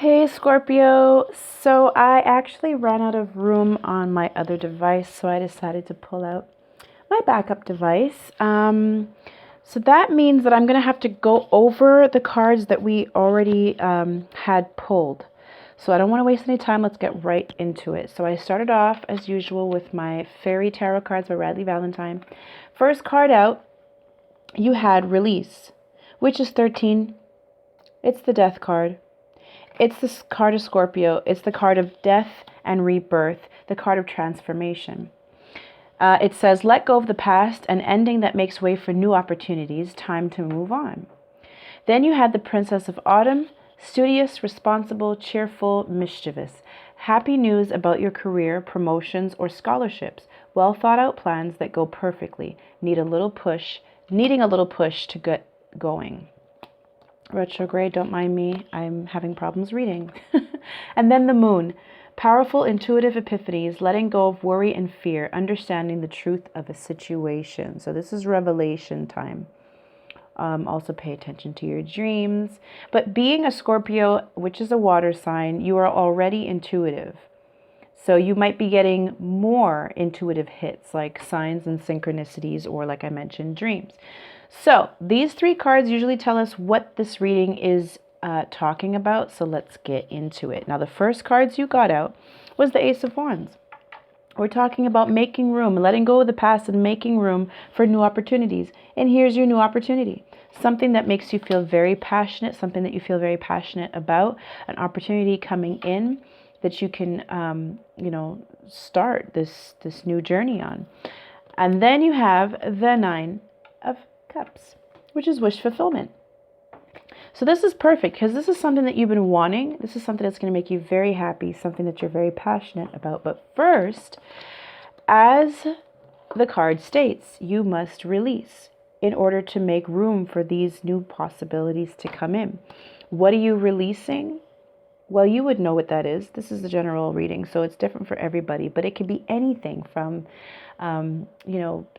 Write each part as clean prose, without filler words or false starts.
Hey Scorpio, so I actually ran out of room on my other device, so I decided to pull out my backup device. So that means that I'm going to have to go over the cards that we already had pulled. So I don't want to waste any time. Let's get right into it. So I started off, as usual, with my Fairy Tarot cards by Radleigh Valentine. First card out, you had Release, which is 13. It's the Death card. It's the card of Scorpio. It's the card of death and rebirth, the card of transformation. It says, let go of the past, an ending that makes way for new opportunities, time to move on. Then you had the Princess of Autumn, studious, responsible, cheerful, mischievous. Happy news about your career, promotions, or scholarships. Well thought out plans that go perfectly. Needing a little push to get going. Retrograde, don't mind me. I'm having problems reading. And then the Moon. Powerful, intuitive epiphanies, letting go of worry and fear, understanding the truth of a situation. So this is revelation time. Also pay attention to your dreams. But being a Scorpio, which is a water sign, you are already intuitive. So you might be getting more intuitive hits like signs and synchronicities, or like I mentioned, dreams. So these three cards usually tell us what this reading is talking about. So let's get into it. Now, the first cards you got out was the Ace of Wands. We're talking about making room, letting go of the past and making room for new opportunities. And here's your new opportunity. Something that makes you feel very passionate, something that you feel very passionate about, an opportunity coming in that you can, start this new journey on. And then you have the Nine of Cups, which is wish fulfillment. So this is perfect because this is something that you've been wanting. This is something that's going to make you very happy, something that you're very passionate about. But first, as the card states, you must release in order to make room for these new possibilities to come in. What are you releasing? Well, you would know what that is. This is the general reading, so it's different for everybody, but it could be anything from,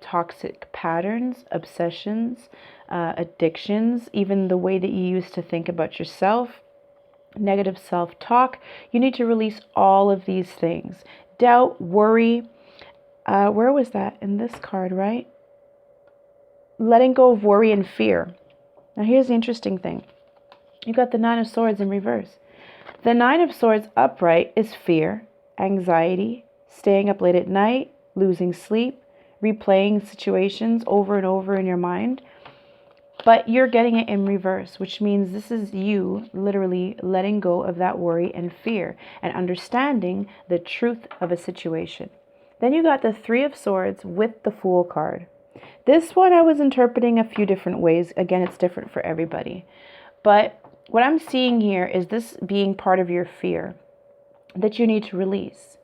toxic patterns, obsessions, addictions, even the way that you used to think about yourself, negative self-talk. You need to release all of these things. Doubt, worry. Where was that? In this card, right? Letting go of worry and fear. Now, here's the interesting thing. You got the Nine of Swords in reverse. The Nine of Swords upright is fear, anxiety, staying up late at night, losing sleep, replaying situations over and over in your mind. But you're getting it in reverse, which means this is you literally letting go of that worry and fear and understanding the truth of a situation. Then you got the Three of Swords with the Fool card. This one I was interpreting a few different ways. Again, it's different for everybody. But what I'm seeing here is this being part of your fear that you need to release.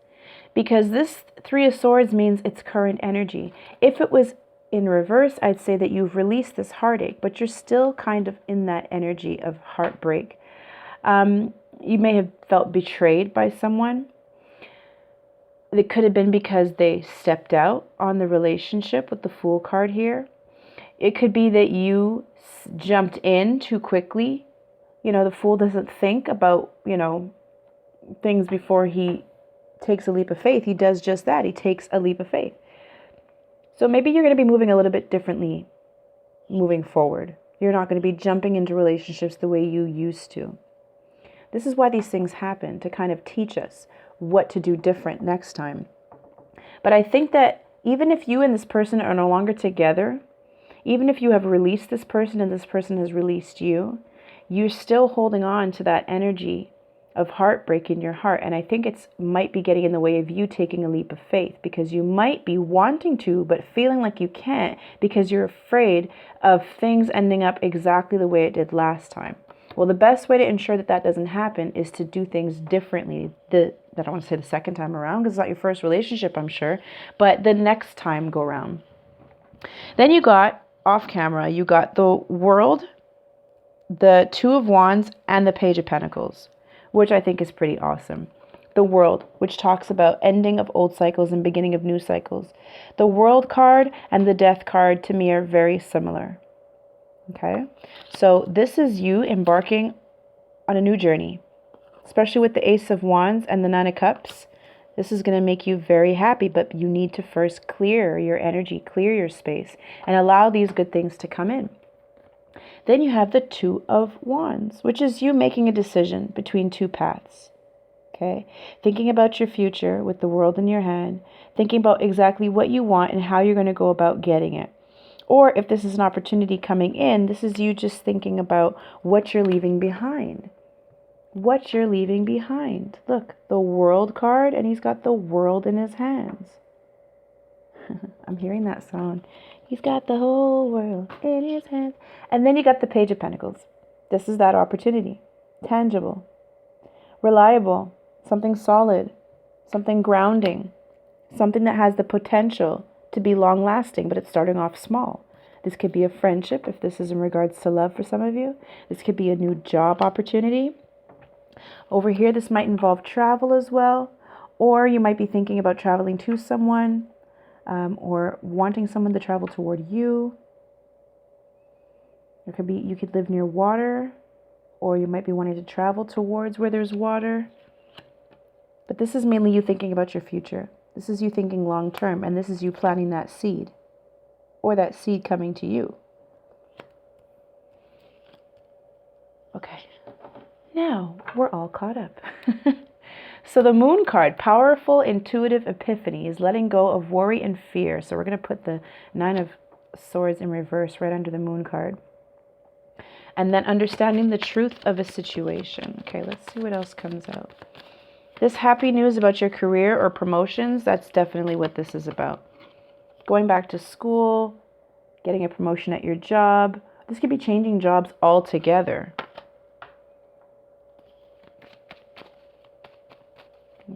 Because this Three of Swords means it's current energy. If it was in reverse, I'd say that you've released this heartache, but you're still kind of in that energy of heartbreak. You may have felt betrayed by someone. It could have been because they stepped out on the relationship with the Fool card here. It could be that you jumped in too quickly. The Fool doesn't think about, things before he takes a leap of faith. He does just that. He takes a leap of faith. So maybe you're going to be moving a little bit differently moving forward. You're not going to be jumping into relationships the way you used to. This is why these things happen, to kind of teach us what to do different next time. But I think that even if you and this person are no longer together, even if you have released this person and this person has released you, you're still holding on to that energy of heartbreak in your heart. And I think it might be getting in the way of you taking a leap of faith, because you might be wanting to, but feeling like you can't because you're afraid of things ending up exactly the way it did last time. Well, the best way to ensure that that doesn't happen is to do things differently. I don't want to say the second time around because it's not your first relationship, I'm sure, but the next time go around. Then you got, off camera, you got the World, the Two of Wands, and the Page of Pentacles, which I think is pretty awesome. The World, which talks about ending of old cycles and beginning of new cycles. The World card and the Death card to me are very similar. Okay, so this is you embarking on a new journey, especially with the Ace of Wands and the Nine of Cups. This is going to make you very happy, but you need to first clear your energy, clear your space, and allow these good things to come in. Then you have the Two of Wands, which is you making a decision between two paths. Okay? Thinking about your future with the world in your hand, thinking about exactly what you want and how you're going to go about getting it. Or if this is an opportunity coming in, this is you just thinking about what you're leaving behind. What you're leaving behind. Look, the World card, and he's got the world in his hands. I'm hearing that sound. He's got the whole world in his hands. And then you got the Page of Pentacles. This is that opportunity. Tangible. Reliable. Something solid. Something grounding. Something that has the potential to be long-lasting, but it's starting off small. This could be a friendship, if this is in regards to love for some of you. This could be a new job opportunity. Over here, this might involve travel as well. Or you might be thinking about traveling to someone, or wanting someone to travel toward you. It could be you could live near water, or you might be wanting to travel towards where there's water. But this is mainly you thinking about your future. This is you thinking long term, and this is you planting that seed, or that seed coming to you. Okay, now we're all caught up. So the Moon card, powerful, intuitive epiphany, is letting go of worry and fear. So we're going to put the Nine of Swords in reverse right under the Moon card. And then understanding the truth of a situation. Okay, let's see what else comes out. This happy news about your career or promotions, that's definitely what this is about. Going back to school, getting a promotion at your job. This could be changing jobs altogether.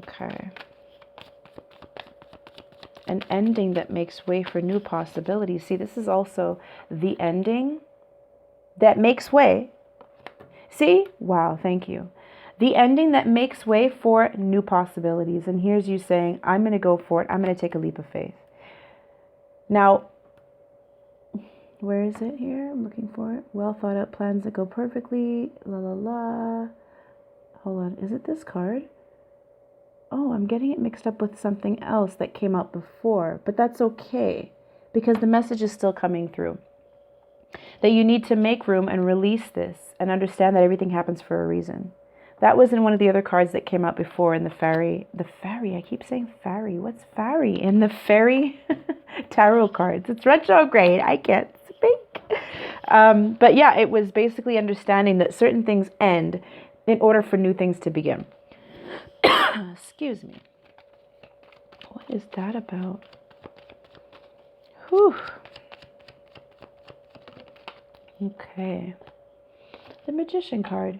Okay. An ending that makes way for new possibilities. See, this is also the ending that makes way. See? Wow, thank you. The ending that makes way for new possibilities. And here's you saying, I'm going to go for it. I'm going to take a leap of faith. Now, where is it here? I'm looking for it. Well thought out plans that go perfectly. La la la. Hold on. Is it this card? Oh, I'm getting it mixed up with something else that came out before. But that's okay, because the message is still coming through. That you need to make room and release this and understand that everything happens for a reason. That was in one of the other cards that came out before in the fairy. The fairy, I keep saying fairy. What's fairy? In the fairy tarot cards. It's retrograde. I can't speak. But yeah, it was basically understanding that certain things end in order for new things to begin. Excuse me. What is that about? Whew. Okay. The Magician card.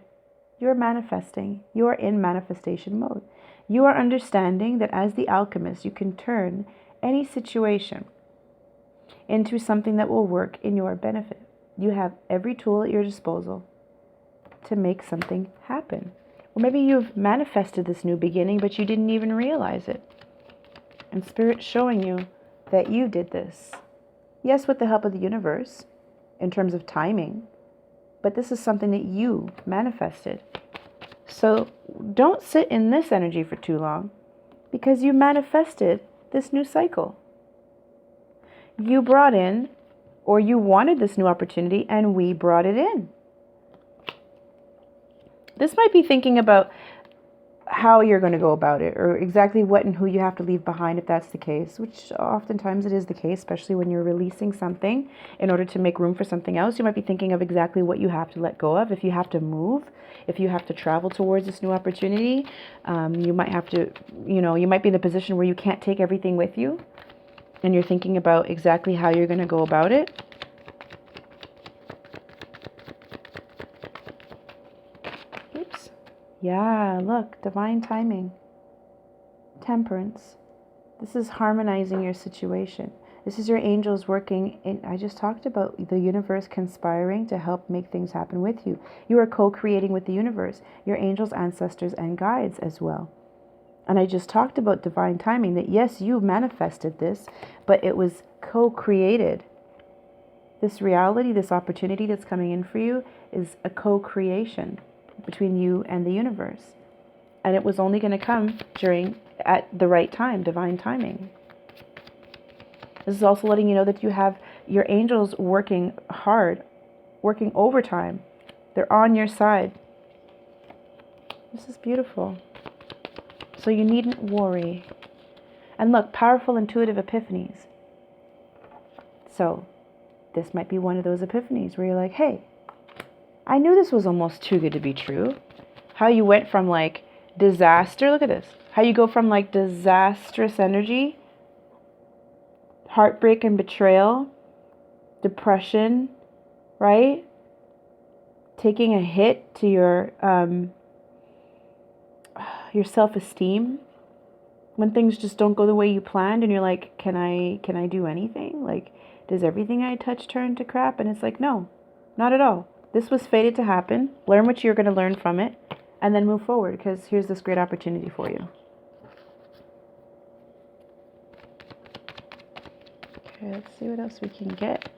You're manifesting. You are in manifestation mode. You are understanding that as the alchemist, you can turn any situation into something that will work in your benefit. You have every tool at your disposal to make something happen. Or maybe you've manifested this new beginning, but you didn't even realize it. And Spirit's showing you that you did this. Yes, with the help of the universe, in terms of timing, but this is something that you manifested. So don't sit in this energy for too long, because you manifested this new cycle. You brought in, or you wanted this new opportunity, and we brought it in. This might be thinking about how you're going to go about it, or exactly what and who you have to leave behind if that's the case, which oftentimes it is the case, especially when you're releasing something in order to make room for something else. You might be thinking of exactly what you have to let go of. If you have to move, if you have to travel towards this new opportunity, you might have to, you might be in a position where you can't take everything with you, and you're thinking about exactly how you're going to go about it. Oops. Yeah, look, divine timing. Temperance. This is harmonizing your situation. This is your angels working in, I just talked about the universe conspiring to help make things happen with you. You are co-creating with the universe, your angels, ancestors, and guides as well. And I just talked about divine timing, that yes, you manifested this, but it was co-created. This reality, this opportunity that's coming in for you is a co-creation between you and the universe. And it was only going to come at the right time, divine timing. This is also letting you know that you have your angels working hard, working overtime. They're on your side. This is beautiful. So you needn't worry. And look, powerful intuitive epiphanies. So this might be one of those epiphanies where you're like, hey, I knew this was almost too good to be true. How you went from like disaster, look at this. How you go from like disastrous energy, heartbreak and betrayal, depression, right? Taking a hit to your self-esteem when things just don't go the way you planned, and you're like, can I do anything? Like, does everything I touch turn to crap? And it's like, no, not at all. This was fated to happen. Learn what you're going to learn from it, and then move forward, because here's this great opportunity for you. Okay, let's see what else we can get.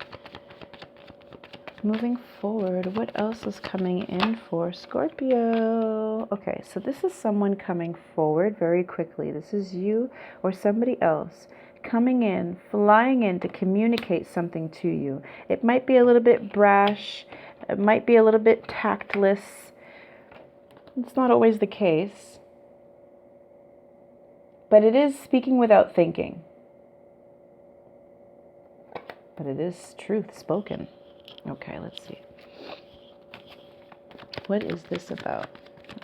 Moving forward, what else is coming in for Scorpio? Okay, so this is someone coming forward very quickly. This is you or somebody else coming in, flying in to communicate something to you. It might be a little bit brash. It might be a little bit tactless. It's not always the case. But it is speaking without thinking. But it is truth spoken. Okay, let's see. What is this about?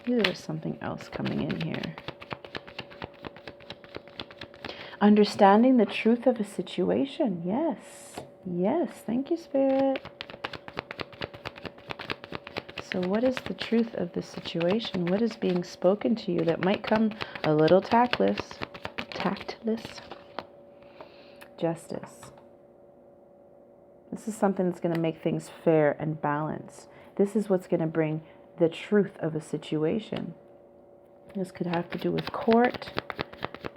Maybe there's something else coming in here. Understanding the truth of a situation. Yes. Yes. Thank you, Spirit. So what is the truth of the situation? What is being spoken to you that might come a little tactless? Justice. This is something that's going to make things fair and balanced. This is what's going to bring the truth of a situation. This could have to do with court.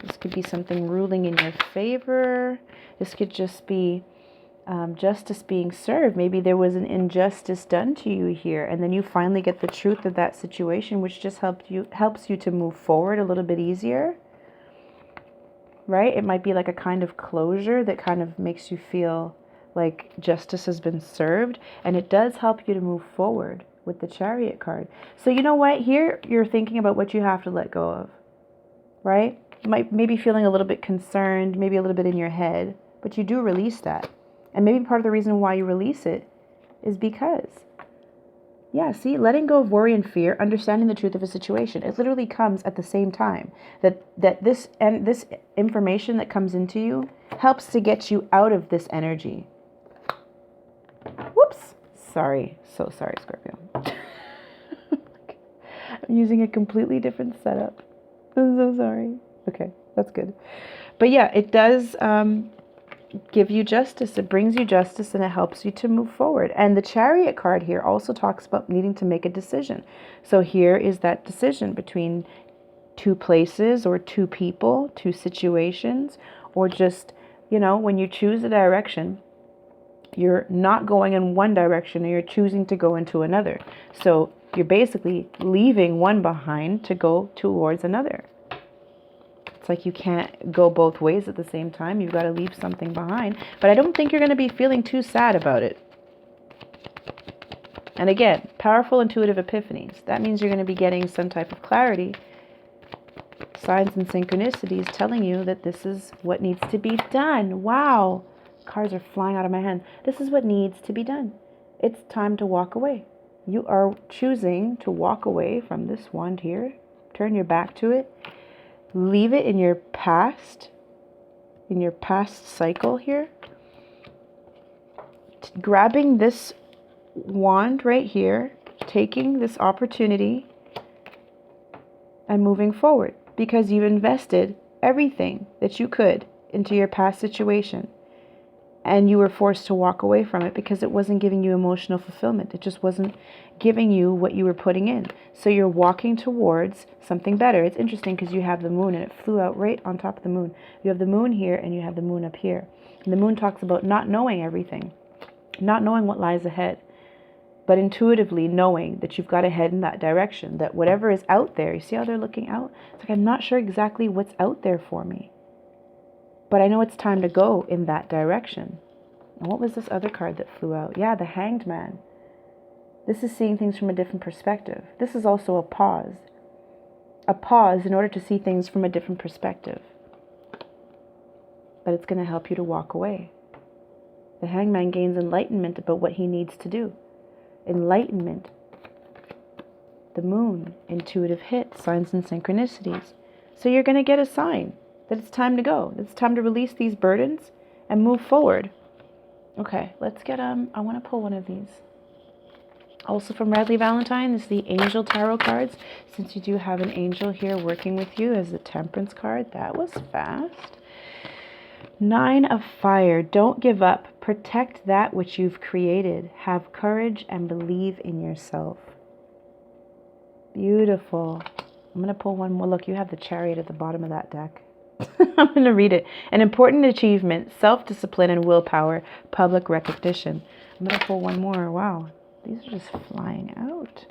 This could be something ruling in your favor. This could just be justice being served. Maybe there was an injustice done to you here, and then you finally get the truth of that situation, which just helps you to move forward a little bit easier. Right? It might be like a kind of closure that kind of makes you feel like justice has been served, and it does help you to move forward with the Chariot card. So you know what? Here you're thinking about what you have to let go of, right? You might maybe feeling a little bit concerned, maybe a little bit in your head, but you do release that. And maybe part of the reason why you release it is because, yeah, see, letting go of worry and fear, understanding the truth of a situation, it literally comes at the same time. That this information that comes into you helps to get you out of this energy. Whoops. Sorry. So sorry, Scorpio. I'm using a completely different setup. I'm so sorry. Okay, that's good. But yeah, it does give you justice. It brings you justice, and it helps you to move forward. And the Chariot card here also talks about needing to make a decision. So here is that decision between two places or two people, two situations, or just, when you choose a direction, you're not going in one direction, or you're choosing to go into another. So you're basically leaving one behind to go towards another. It's like you can't go both ways at the same time. You've got to leave something behind. But I don't think you're going to be feeling too sad about it. And again, powerful intuitive epiphanies. That means you're going to be getting some type of clarity. Signs and synchronicities telling you that this is what needs to be done. Wow. Cards are flying out of my hand. This is what needs to be done. It's time to walk away. You are choosing to walk away from this wand here. Turn your back to it. Leave it in your past cycle here. Grabbing this wand right here, taking this opportunity and moving forward, because you've invested everything that you could into your past situation. And you were forced to walk away from it because it wasn't giving you emotional fulfillment. It just wasn't giving you what you were putting in. So you're walking towards something better. It's interesting because you have the moon, and it flew out right on top of the moon. You have the moon here, and you have the moon up here. And the moon talks about not knowing everything, not knowing what lies ahead. but intuitively knowing that you've got to head in that direction, that whatever is out there, you see how they're looking out? It's like, I'm not sure exactly what's out there for me, but I know it's time to go in that direction. And what was this other card that flew out? Yeah, the Hanged Man. This is seeing things from a different perspective. This is also a pause. A pause in order to see things from a different perspective. But it's going to help you to walk away. The Hangman gains enlightenment about what he needs to do. Enlightenment. The Moon. Intuitive hit. Signs and synchronicities. So you're going to get a sign that it's time to go. It's time to release these burdens and move forward. Okay, let's get, I want to pull one of these. Also from Radleigh Valentine is the Angel Tarot cards. Since you do have an angel here working with you as the Temperance card. That was fast. 9 of Fire. Don't give up. Protect that which you've created. Have courage and believe in yourself. Beautiful. I'm going to pull one more. Look, you have the Chariot at the bottom of that deck. I'm going to read it. An important achievement, self-discipline and willpower, public recognition. I'm going to pull one more. Wow. These are just flying out.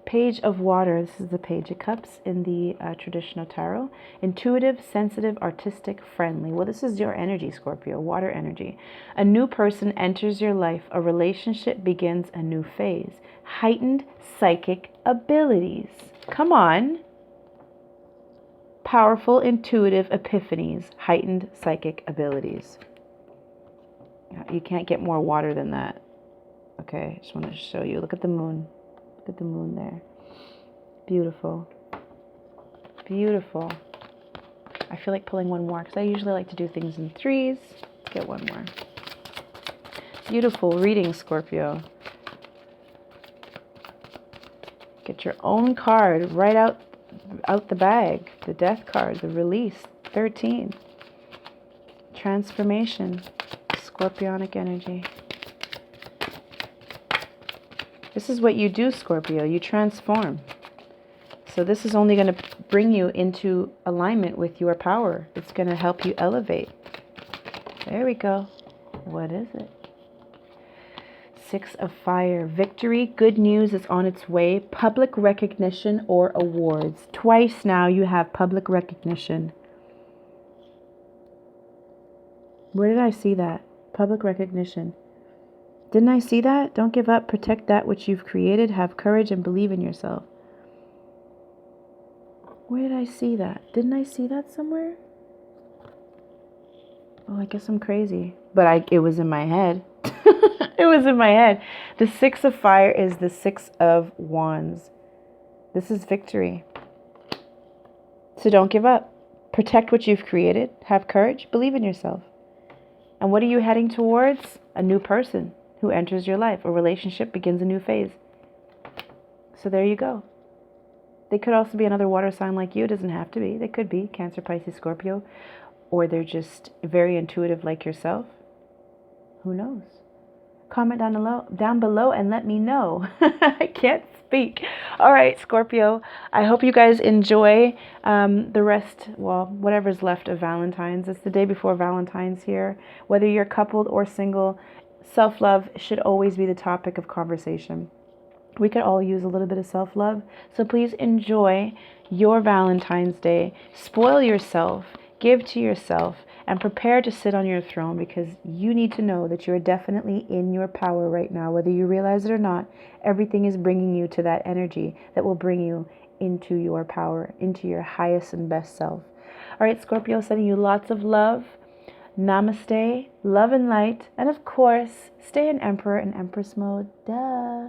Page of Water. This is the Page of Cups in the traditional tarot. Intuitive, sensitive, artistic, friendly. Well, this is your energy, Scorpio. Water energy. A new person enters your life. A relationship begins a new phase. Heightened psychic abilities. Come on. Powerful, intuitive epiphanies. Heightened psychic abilities. You can't get more water than that. Okay, just want to show you. Look at the moon. Look at the moon there. Beautiful. Beautiful. I feel like pulling one more because I usually like to do things in threes. Let's get one more. Beautiful reading, Scorpio. Get your own card right out the bag. The Death card, the Release. 13. Transformation. Scorpionic energy. This is what you do, Scorpio. You transform. So this is only going to bring you into alignment with your power. It's going to help you elevate. There we go. What is it? 6 of Fire. Victory. Good news is on its way. Public recognition or awards. Twice now you have public recognition. Where did I see that? Public recognition. Didn't I see that? Don't give up. Protect that which you've created. Have courage and believe in yourself. Where did I see that? Didn't I see that somewhere? Oh, I guess I'm crazy. But it was in my head. It was in my head. The 6 of Fire is the 6 of Wands. This is victory. So don't give up. Protect what you've created. Have courage. Believe in yourself. And what are you heading towards? A new person who enters your life. A relationship begins a new phase. So there you go. They could also be another water sign like you. It doesn't have to be. They could be Cancer, Pisces, Scorpio. Or they're just very intuitive like yourself. Who knows? Comment down below and let me know. I can't speak. All right, Scorpio. I hope you guys enjoy the rest, well, whatever's left of Valentine's. It's the day before Valentine's here. Whether you're coupled or single, self-love should always be the topic of conversation. We could all use a little bit of self-love. So please enjoy your Valentine's Day. Spoil yourself. Give to yourself. And prepare to sit on your throne, because you need to know that you're definitely in your power right now. Whether you realize it or not, everything is bringing you to that energy that will bring you into your power, into your highest and best self. All right, Scorpio, sending you lots of love. Namaste, love and light. And of course, stay in Emperor and Empress mode. Duh.